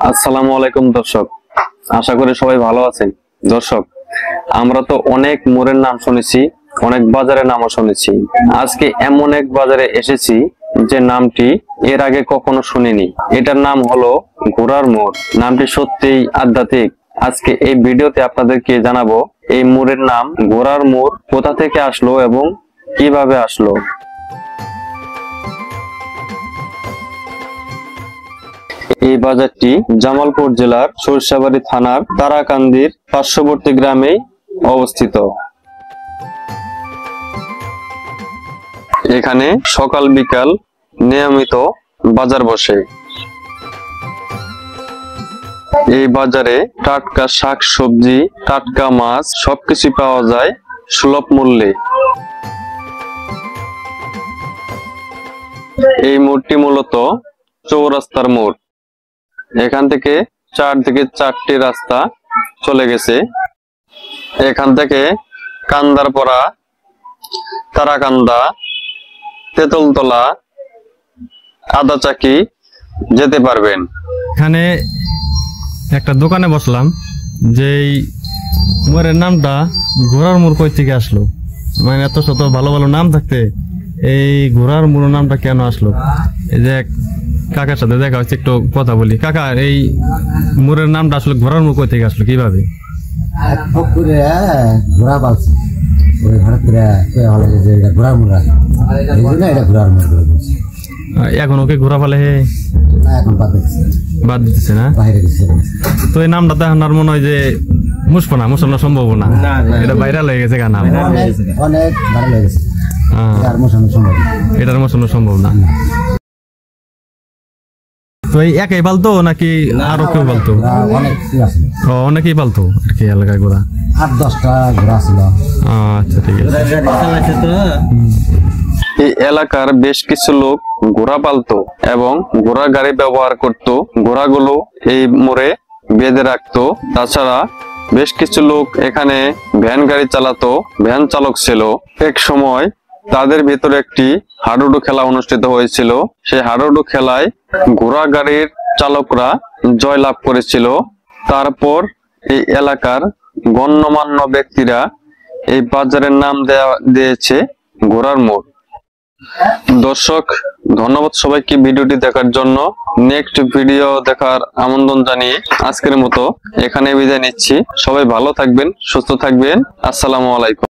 আসসালামু আলাইকুম দর্শক, আশা করি সবাই ভালো আছেন। দর্শক, আমরা তো অনেক মোড়ের নাম শুনেছি, অনেক বাজারের নামও শুনেছি। আজকে এমন এক বাজারে এসেছি যে নামটি এর আগে কখনো শুনিনি। এটার নাম হলো ঘোড়ার মোড়। নামটি সত্যিই আধ্যাত্মিক। আজকে এই ভিডিওতে আপনাদেরকে জানাবো এই মোড়ের নাম ঘোড়ার মোড় কোথা থেকে আসলো এবং কিভাবে আসলো। এই বাজারটি জামালপুর জেলার সরিষাবাড়ি থানার তারাকান্দির পার্শ্ববর্তী গ্রামেই অবস্থিত। এখানে সকাল বিকাল নিয়মিত বাজার বসে। এই বাজারে টাটকা শাক সবজি, টাটকা মাছ সবকিছু পাওয়া যায় সুলভ মূল্যে। এই মোড়টি মূলত চৌরাস্তার মোড়। এখান থেকে চারদিকে চারটি রাস্তা চলে গেছে। এখান থেকে কান্দারপাড়া, তারাকান্দা, তেঁতুলতলা, আদাচাকি যেতে পারবেন। এখানে একটা দোকানে বসলাম, যেই মোড়ের নামটা ঘোড়ার মোড় কই থেকে আসলো। মানে এত শত ভালো ভালো নাম থাকতে এই ঘোড়ার মোড় নামটা কেন আসলো? এই যে কাকার সাথে দেখা হচ্ছে, একটু কথা বলি। কাকা, এই মোড়ের নামটা আসলে ঘোড়ার মোড় কই থেকে আসলো, কিভাবে? ঘোড়া পালছে ঘোড়ার মোড়, এটা ঘোড়ার মোড়। এখন ওকে ঘোড়া পালে এখন বাদ দিতেছে না, বাইরে। তো এই নামটা তো এখন আর মনে হয় যে মুসপনা মুসলনা সম্ভব না, এটা ভাইরাল হয়ে গেছে। নাম অনেক ভালো লেগেছে, এটার মোশানো সম্ভব না। তো এই একাই পালতো নাকি আরো কেউ পালতো? অনেকেই পালতো আর কি এলাকায় ঘোড়া। 8-10টা ঘোড়া ছিল। আচ্ছা, ঠিক আছে। এই এলাকার বেশ কিছু লোক ঘোড়া পালতো এবং ঘোড়া গাড়ি ব্যবহার করত। ঘোড়াগুলো এই মোড়ে বেঁধে রাখতো। তাছাড়া বেশ কিছু লোক এখানে ভ্যান গাড়ি চালাতো, ভ্যান চালক ছিল। এক সময় তাদের ভিতরে একটি হাডুডু খেলা অনুষ্ঠিত হয়েছিল। সেই হাডুডু খেলায় ঘোড়া গাড়ির চালকরা জয়লাভ করেছিল। তারপর এই এলাকার গণ্যমান্য ব্যক্তিরা এই বাজারের নাম দিয়েছে ঘোড়ার মোড়। দর্শক, ধন্যবাদ সবাইকে ভিডিওটি দেখার জন্য। নেক্সট ভিডিও দেখার আমন্ত্রণ জানিয়ে আজকের মতো এখানে বিদায় নিচ্ছি। সবাই ভালো থাকবেন, সুস্থ থাকবেন। আসসালামু আলাইকুম।